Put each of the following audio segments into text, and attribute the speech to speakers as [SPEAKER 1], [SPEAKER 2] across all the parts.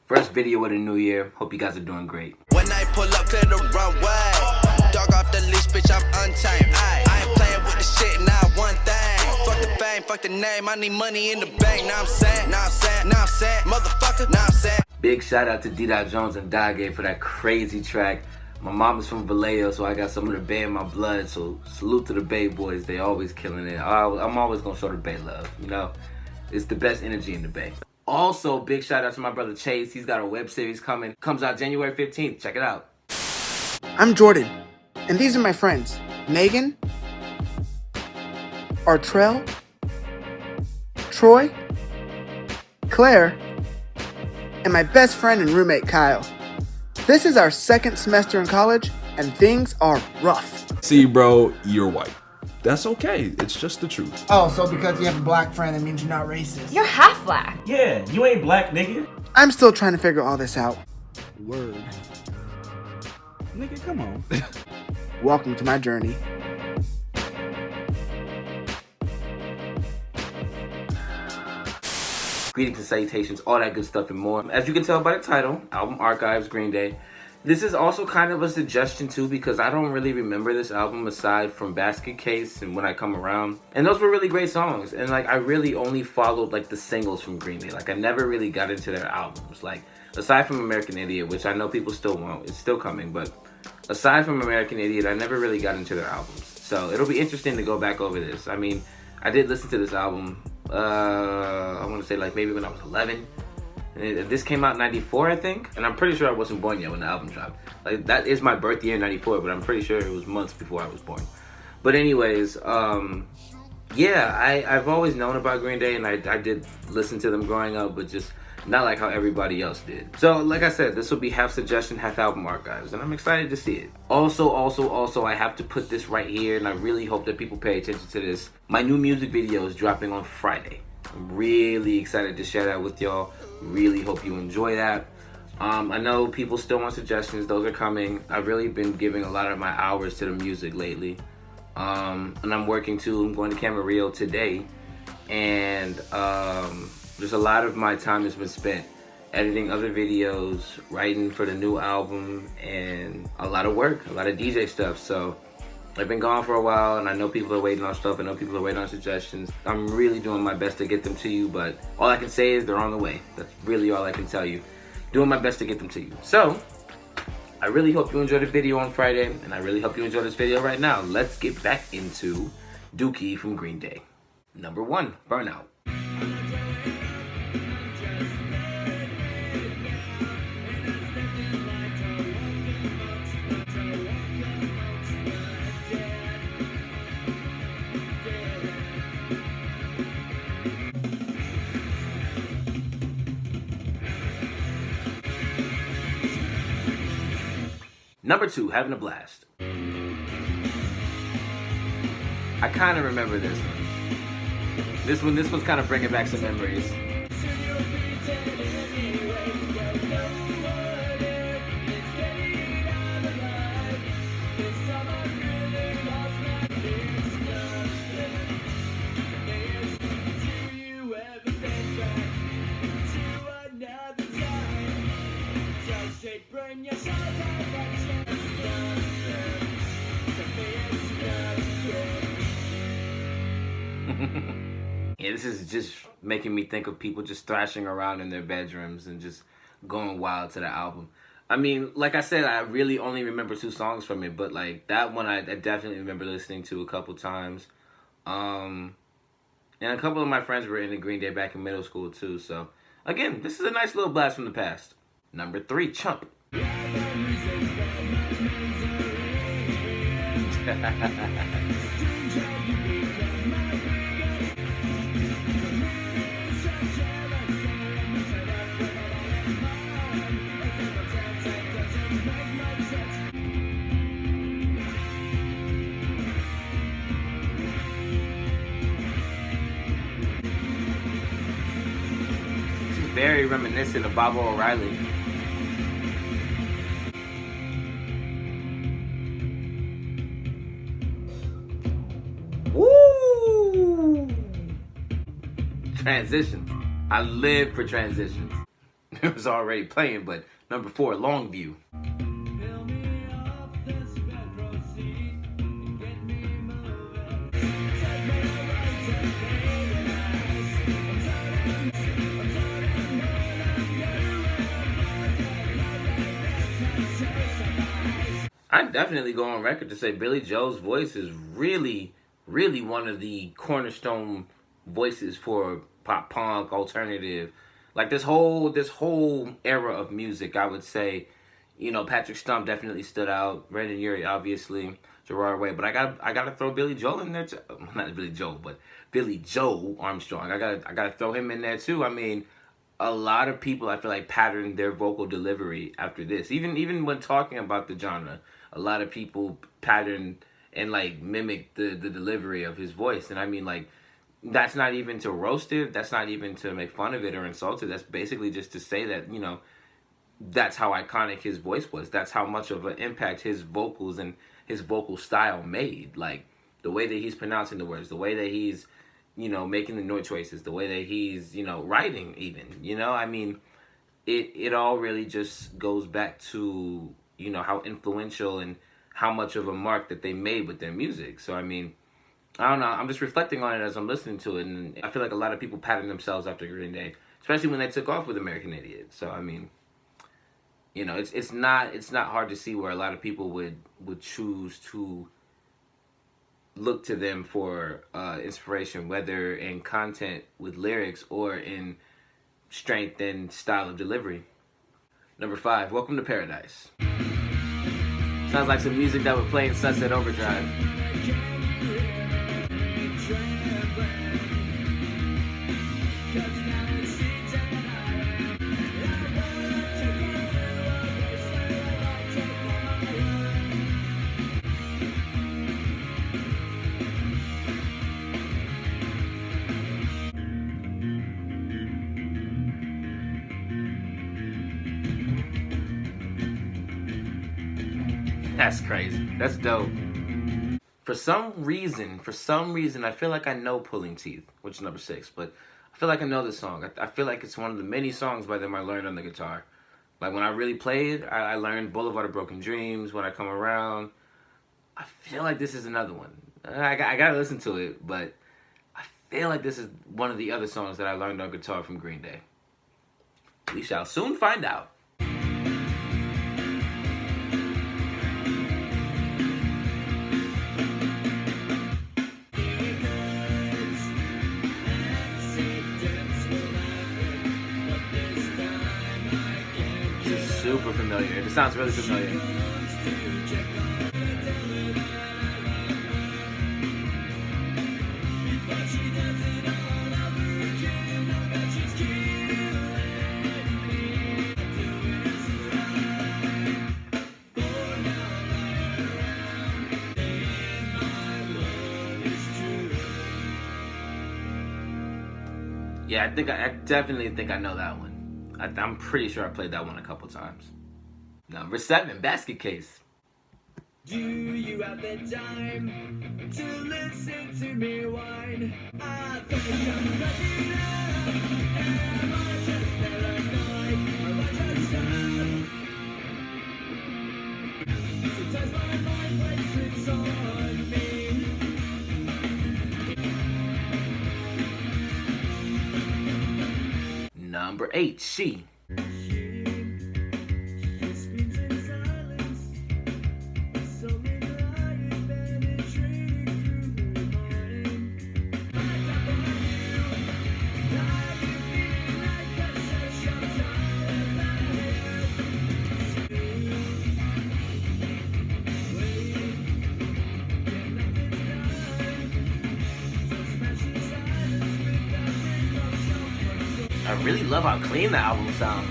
[SPEAKER 1] First video of the new year. Hope you guys are doing great.
[SPEAKER 2] When I pull up, clear the runway. Dog off the leash, bitch, I'm untamed. I ain't playing with the shit, not one thing. Fuck the fame, fuck the name. I need money in the bank. Now I'm saying, motherfucker, now I'm saying.
[SPEAKER 1] Big shout out to Daghe Dee Dot Jones and Daghe for that crazy track. My mom is from Vallejo, so I got some of the Bay in my blood. So salute to the Bay boys. They always killing it. I'm always gonna show the Bay love. You know, it's the best energy in the Bay. Also, big shout out to my brother Chase. He's got a web series coming. Comes out January 15th. Check it out.
[SPEAKER 3] I'm Jordan, and these are my friends, Megan, Artrell, Troy, Claire, and my best friend and roommate, Kyle. This is our second semester in college, and things are rough.
[SPEAKER 4] See, bro, you're white. That's okay. It's just the truth.
[SPEAKER 3] Oh, so because you have a black friend, that means you're not racist.
[SPEAKER 5] You're half black.
[SPEAKER 6] Yeah, you ain't black, nigga.
[SPEAKER 3] I'm still trying to figure all this out. Word.
[SPEAKER 4] Nigga, come on.
[SPEAKER 3] Welcome to my journey.
[SPEAKER 1] Greetings and salutations, all that good stuff and more. As you can tell by the title, Album Archives, Green Day. This is also kind of a suggestion too, because I don't really remember this album aside from Basket Case and When I Come Around. And those were really great songs. And like, I really only followed like the singles from Green Day. Like, I never really got into their albums. Like, aside from American Idiot, which I know people still won't, it's still coming. But aside from American Idiot, I never really got into their albums. So it'll be interesting to go back over this. I mean, I did listen to this album, I want to say like maybe when I was 11. And this came out in 94, I think. And I'm pretty sure I wasn't born yet when the album dropped. Like, that is my birth year in 94, but I'm pretty sure it was months before I was born. But anyways, yeah, I've always known about Green Day, and I did listen to them growing up, but just not like how everybody else did. So, like I said, this will be half suggestion, half album archives, and I'm excited to see it. Also, I have to put this right here, and I really hope that people pay attention to this. My new music video is dropping on Friday. I'm really excited to share that with y'all. Really hope you enjoy that. I know people still want suggestions. Those are coming. I've really been giving a lot of my hours to the music lately. And I'm working too. I'm going to Camarillo today. And there's a lot of my time has been spent editing other videos, writing for the new album, and a lot of work, a lot of DJ stuff. So I've been gone for a while, and I know people are waiting on stuff. I know people are waiting on suggestions. I'm really doing my best to get them to you, but all I can say is they're on the way. That's really all I can tell you. Doing my best to get them to you. So, I really hope you enjoyed the video on Friday, and I really hope you enjoy this video right now. Let's get back into Dookie from Green Day. Number 1, Burnout. Number 2, Having a Blast. I kind of remember this one. This one's kind of bringing back some memories. Yeah, this is just making me think of people just thrashing around in their bedrooms and just going wild to the album. I mean, like I said, I really only remember 2 songs from it, but like that one I definitely remember listening to a couple times. And a couple of my friends were into Green Day back in middle school too, so again, this is a nice little blast from the past. Number 3, Chump. Very reminiscent of Bob O'Reilly. Woo! Transitions. I live for transitions. was already playing. But number 4, Longview. I definitely go on record to say Billy Joel's voice is really, really one of the cornerstone voices for pop punk, alternative, like this whole era of music. I would say, Patrick Stump definitely stood out. Brandon Urie, obviously, Gerard Way, but I gotta throw Billy Joel in there too. Not Billy Joel, but Billy Joe Armstrong. I gotta throw him in there too. I mean, a lot of people I feel like patterned their vocal delivery after this. Even when talking about the genre, a lot of people patterned and like mimicked the delivery of his voice. And I mean, like, that's not even to roast it. That's not even to make fun of it or insult it. That's basically just to say that, that's how iconic his voice was. That's how much of an impact his vocals and his vocal style made. Like, the way that he's pronouncing the words, the way that he's, making the note choices, the way that he's, writing even, I mean, it all really just goes back to, how influential and how much of a mark that they made with their music. So, I mean, I don't know. I'm just reflecting on it as I'm listening to it, and I feel like a lot of people pattern themselves after Green Day, especially when they took off with American Idiot. So, I mean, it's not hard to see where a lot of people would choose to look to them for inspiration, whether in content with lyrics or in strength and style of delivery. Number 5, Welcome to Paradise. Sounds like some music that would play in Sunset Overdrive. That's crazy. That's dope. For some reason, I feel like I know Pulling Teeth, which is number 6, but I feel like I know this song. I feel like it's one of the many songs by them I learned on the guitar. Like, when I really played, I learned Boulevard of Broken Dreams, When I Come Around. I feel like this is another one. I gotta listen to it, but I feel like this is one of the other songs that I learned on guitar from Green Day. We shall soon find out. Super familiar. It sounds really familiar. Yeah, I definitely think I know that one. I'm pretty sure I played that one a couple times. Number 7, Basket Case.
[SPEAKER 5] Do you have the time to listen to me whine? I think I'm ready now. Am I just paranoid? Am I just sad? Sometimes my mind plays tricks on me.
[SPEAKER 1] Number 8, She. I really love how clean the album sounds.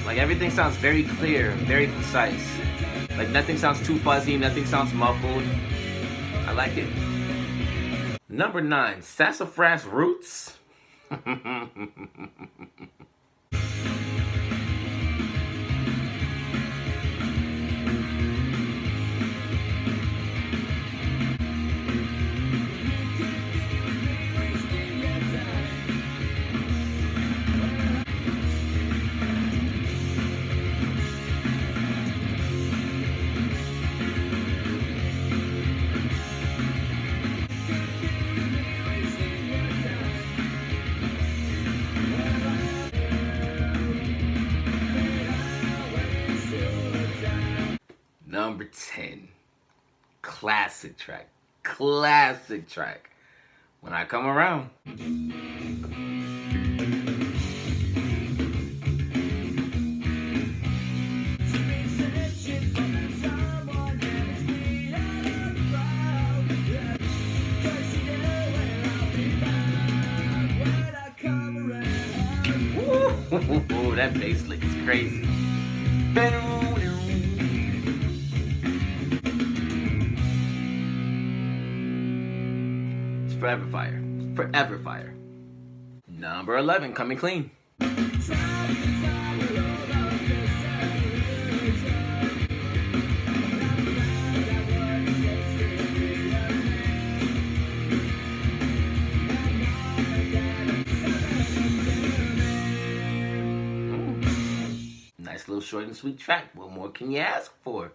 [SPEAKER 1] Like, everything sounds very clear, very concise. Like, nothing sounds too fuzzy, nothing sounds muffled. I like it. Number 9, Sassafras Roots. number 10. Classic track. Classic track. When I Come Around. Ooh, that bass lick is crazy. It's forever fire. Forever fire. Number 11, Coming Clean. Nice little short and sweet track. What more can you ask for?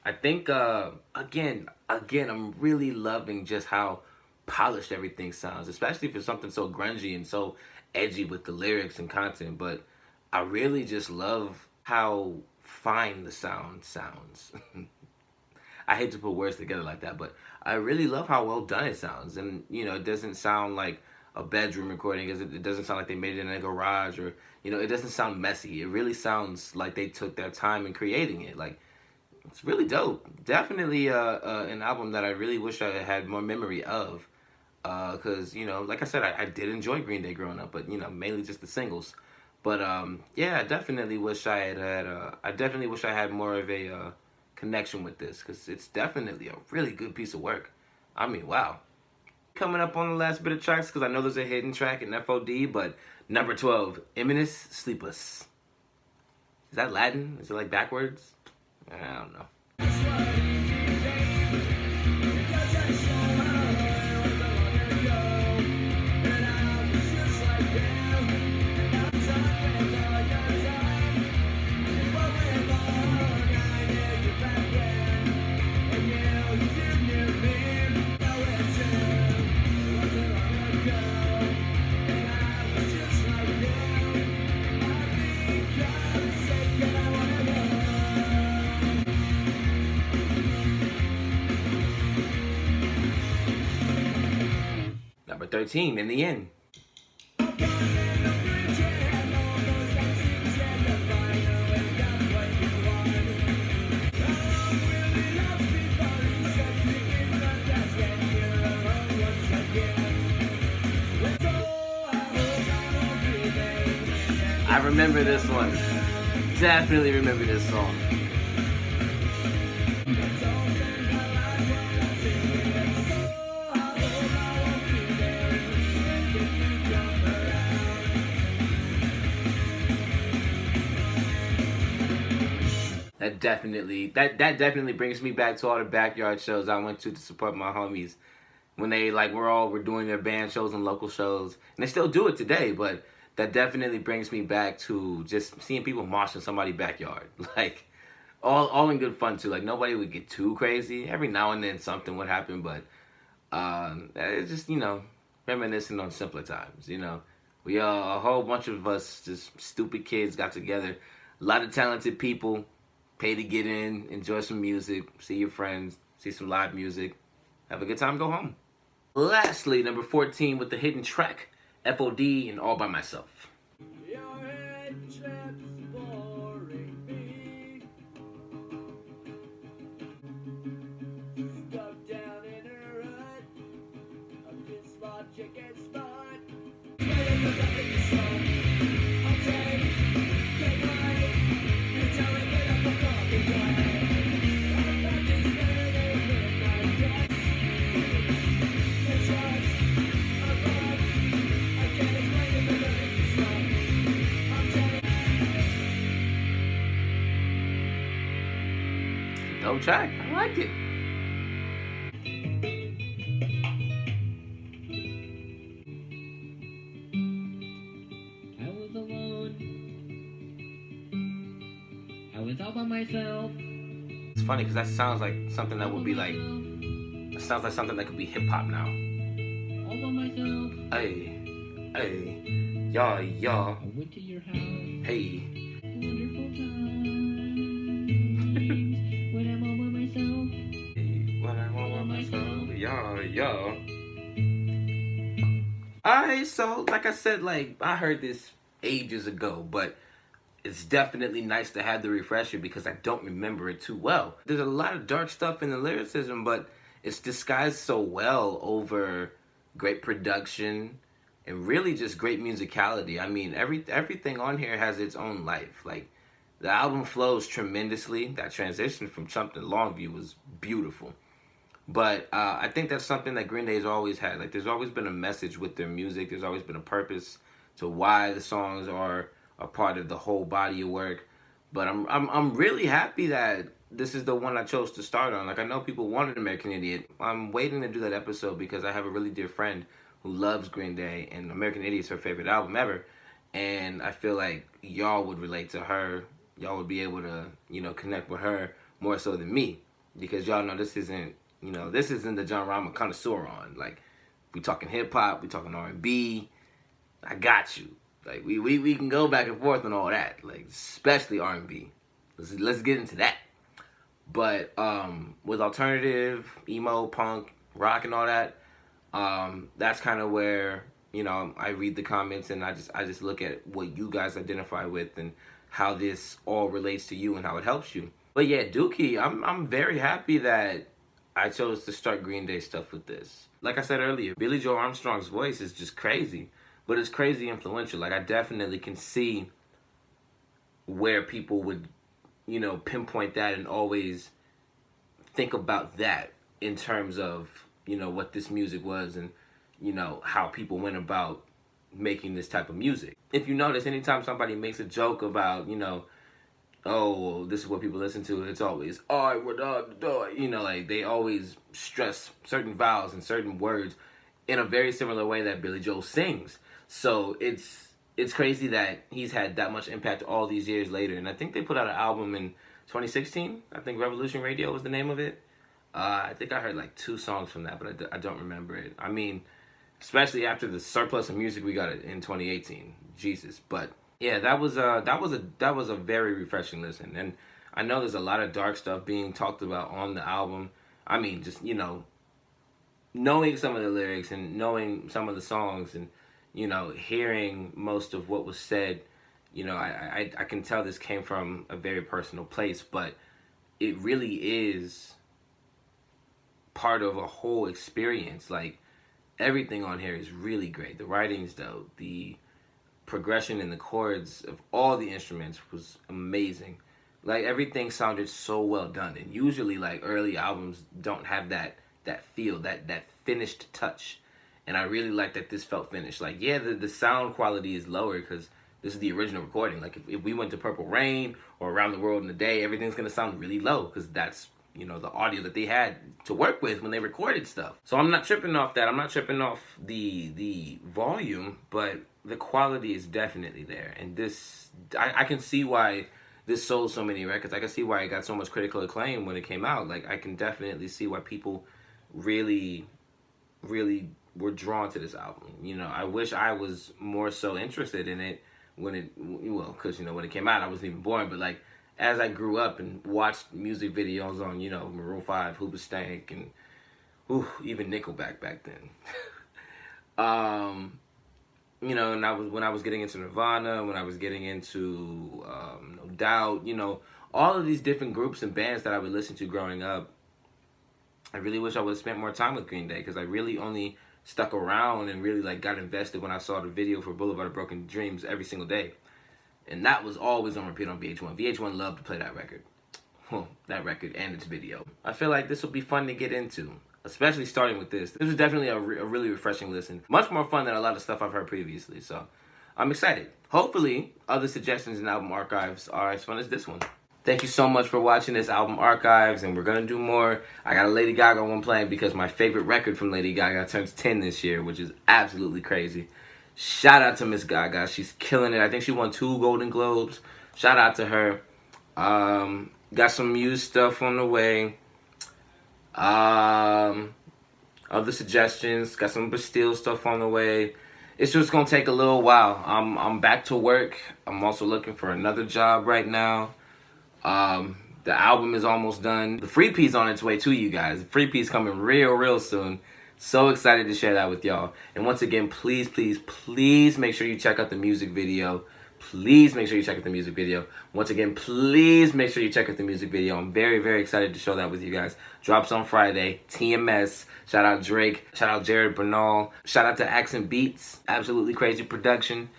[SPEAKER 1] I think again, I'm really loving just how polished everything sounds, especially for something so grungy and so edgy with the lyrics and content. But I really just love how fine the sound sounds. I hate to put words together like that, but I really love how well done it sounds. And you know, it doesn't sound like a bedroom recording. It doesn't sound like they made it in a garage, or you know, it doesn't sound messy. It really sounds like they took their time in creating it. Like, it's really dope. Definitely an album that I really wish I had more memory of. Because, you know, like I said, I did enjoy Green Day growing up, but, you know, mainly just the singles. But, yeah, I definitely wish I had more of a connection with this, because it's definitely a really good piece of work. I mean, wow. Coming up on the last bit of tracks, because I know there's a hidden track in FOD, but number 12, Eminus Sleepless. Is that Latin? Is it like backwards? I don't know. Number 13, In the End. I remember this one. Definitely remember this song. That definitely brings me back to all the backyard shows I went to support my homies when they were doing their band shows and local shows, and they still do it today. But that definitely brings me back to just seeing people mosh in somebody's backyard, like all in good fun too. Like, nobody would get too crazy. Every now and then something would happen, but it's just, you know, reminiscing on simpler times. You know, we a whole bunch of us just stupid kids got together, a lot of talented people. Pay to get in, enjoy some music, see your friends, see some live music, have a good time, go home. Lastly, number 14 with the hidden track, FOD and All By Myself.
[SPEAKER 5] Your head trips boring me. Stuck down in a rut of this logic and spot.
[SPEAKER 1] Dope track. I like it.
[SPEAKER 5] I was alone. I was all by myself.
[SPEAKER 1] It's funny because that sounds like something that would be like, it sounds like something that could be hip hop now.
[SPEAKER 5] All by myself.
[SPEAKER 1] Hey, y'all.
[SPEAKER 5] I went to your house.
[SPEAKER 1] Hey.
[SPEAKER 5] Wonderful times. When I'm all by myself.
[SPEAKER 1] y'all. Alright, so like I said, like I heard this ages ago, but it's definitely nice to have the refresher because I don't remember it too well. There's a lot of dark stuff in the lyricism, but it's disguised so well over great production and really just great musicality. I mean, everything on here has its own life. Like, the album flows tremendously. That transition from Chump to Longview was beautiful. But I think that's something that Green Day's always had. Like, there's always been a message with their music. There's always been a purpose to why the songs are a part of the whole body of work. But I'm really happy that this is the one I chose to start on. Like, I know people wanted American Idiot. I'm waiting to do that episode because I have a really dear friend who loves Green Day, and American Idiot is her favorite album ever. And I feel like y'all would relate to her. Y'all would be able to, you know, connect with her more so than me. Because y'all know this isn't the genre I'm a connoisseur on. Like, we talking hip-hop, we talking R&B, I got you. Like, we can go back and forth on all that. Like, especially R&B. Let's get into that. But with alternative, emo, punk, rock, and all that, that's kind of where, you know, I read the comments and I just look at what you guys identify with and how this all relates to you and how it helps you. But yeah, Dookie, I'm very happy that I chose to start Green Day stuff with this. Like I said earlier, Billy Joe Armstrong's voice is just crazy, but it's crazy influential. Like, I definitely can see where people would, you know, pinpoint that and always think about that in terms of, you know, what this music was and, you know, how people went about making this type of music. If you notice, anytime somebody makes a joke about, you know, oh, this is what people listen to, it's always, alright, we're dog, you know, like, they always stress certain vowels and certain words in a very similar way that Billy Joel sings. So it's crazy that he's had that much impact all these years later. And I think they put out an album in 2016. I think Revolution Radio was the name of it. I think I heard like 2 songs from that, but I don't remember it. I mean, especially after the surplus of music we got in 2018. Jesus. But yeah, that was a very refreshing listen. And I know there's a lot of dark stuff being talked about on the album. I mean, just, you know, knowing some of the lyrics and knowing some of the songs and, you know, hearing most of what was said, you know, I can tell this came from a very personal place, but it really is part of a whole experience. Like, everything on here is really great. The writing's dope. The progression and the chords of all the instruments was amazing. Like, everything sounded so well done. And usually, like, early albums don't have that feel, that finished touch. And I really like that this felt finished. Like, yeah, the sound quality is lower because this is the original recording. Like, if we went to Purple Rain or Around the World in a Day, everything's going to sound really low because that's, you know, the audio that they had to work with when they recorded stuff. So I'm not tripping off that. I'm not tripping off the volume, but the quality is definitely there. And this, I can see why this sold so many records. I can see why it got so much critical acclaim when it came out. Like, I can definitely see why people really were drawn to this album. You know, I wish I was more so interested in it when it, well, because, you know, when it came out, I wasn't even born, but, like, as I grew up and watched music videos on, you know, Maroon 5, Hoobastank, and even Nickelback back then. You know, and when I was getting into Nirvana, when I was getting into No Doubt, you know, all of these different groups and bands that I would listen to growing up, I really wish I would have spent more time with Green Day because I really only stuck around and really, like, got invested when I saw the video for Boulevard of Broken Dreams every single day. And that was always on repeat on VH1. VH1 loved to play that record. Well, that record and its video. I feel like this will be fun to get into, especially starting with this. This was definitely a really refreshing listen. Much more fun than a lot of stuff I've heard previously. So I'm excited. Hopefully, other suggestions in album archives are as fun as this one. Thank you so much for watching this album archives, and we're going to do more. I got a Lady Gaga one playing because my favorite record from Lady Gaga turns 10 this year, which is absolutely crazy. Shout out to Miss Gaga. She's killing it. I think she won 2 Golden Globes. Shout out to her. Got some Muse stuff on the way. Other suggestions. Got some Bastille stuff on the way. It's just going to take a little while. I'm back to work. I'm also looking for another job right now. The album is almost done. The free piece on its way to you guys. The free piece coming real soon. So excited to share that with y'all. And once again, please, please, please make sure you check out the music video. Please make sure you check out the music video. Once again, please make sure you check out the music video. I'm very, very excited to share that with you guys. Drops on Friday. TMS. Shout out Drake. Shout out Jared Bernal. Shout out to Accent Beats. Absolutely crazy production.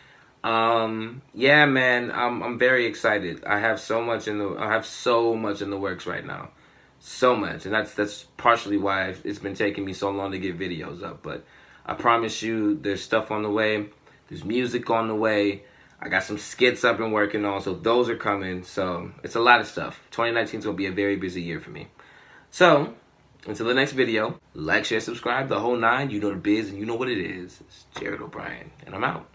[SPEAKER 1] Yeah, man, I'm very excited. I have so much in the works right now. So much, and that's partially why it's been taking me so long to get videos up. But I promise you, there's stuff on the way. There's music on the way. I got some skits I've been working on, so those are coming. So it's a lot of stuff. 2019 is gonna be a very busy year for me. So until the next video, like, share, subscribe, the whole nine. You know the biz, and you know what it is. It's Jared O'Brien, and I'm out.